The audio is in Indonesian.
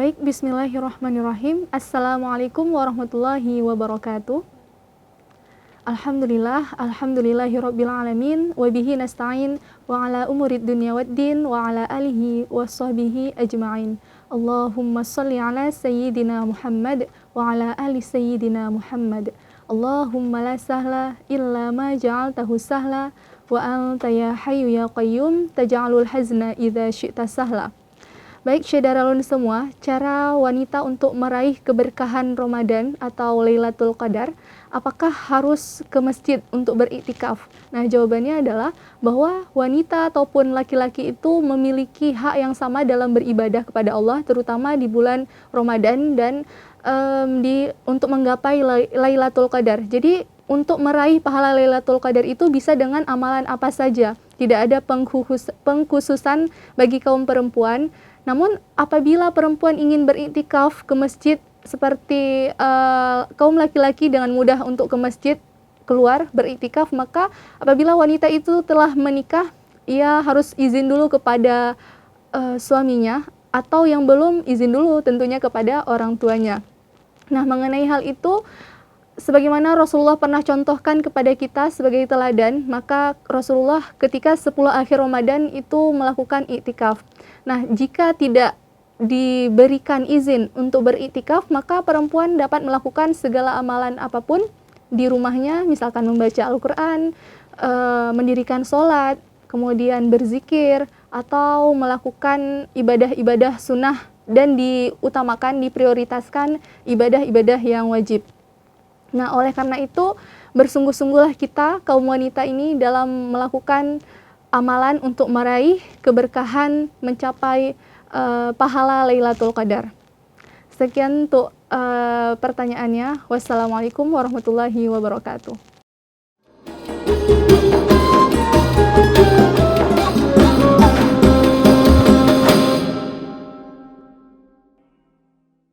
Baik, bismillahirrahmanirrahim. Assalamualaikum warahmatullahi wabarakatuh. Alhamdulillahirabbil alamin wa bihi nasta'in wa ala umurid dunya waddin wa ala alihi washabbihi ajma'in. Allahumma shalli ala sayyidina Muhammad wa ala ali sayyidina Muhammad. Allahumma la sahla illa ma ja'altahu sahla wa anta ya hayyu ya qayyum taj'alul hazna idza syi'ta sahla. Baik, syederalun semua, cara wanita untuk meraih keberkahan Ramadan atau Lailatul Qadar, apakah harus ke masjid untuk beriktikaf? Nah, jawabannya adalah bahwa wanita ataupun laki-laki itu memiliki hak yang sama dalam beribadah kepada Allah, terutama di bulan Ramadan dan untuk menggapai Lailatul Qadar. Jadi, untuk meraih pahala Lailatul Qadar itu bisa dengan amalan apa saja. Tidak ada pengkhususan bagi kaum perempuan. Namun apabila perempuan ingin beriktikaf ke masjid seperti kaum laki-laki dengan mudah untuk ke masjid keluar beriktikaf, maka apabila wanita itu telah menikah, ia harus izin dulu kepada suaminya, atau yang belum izin dulu tentunya kepada orang tuanya. Nah, mengenai hal itu, sebagaimana Rasulullah pernah contohkan kepada kita sebagai teladan, maka Rasulullah ketika 10 akhir Ramadan itu melakukan iktikaf. Nah, jika tidak diberikan izin untuk beriktikaf, maka perempuan dapat melakukan segala amalan apapun di rumahnya, misalkan membaca Al-Quran, mendirikan sholat, kemudian berzikir, atau melakukan ibadah-ibadah sunnah, dan diutamakan, diprioritaskan ibadah-ibadah yang wajib. Nah, oleh karena itu, bersungguh-sungguhlah kita, kaum wanita ini, dalam melakukan amalan untuk meraih keberkahan mencapai pahala Lailatul Qadar. Sekian untuk pertanyaannya. Wassalamualaikum warahmatullahi wabarakatuh.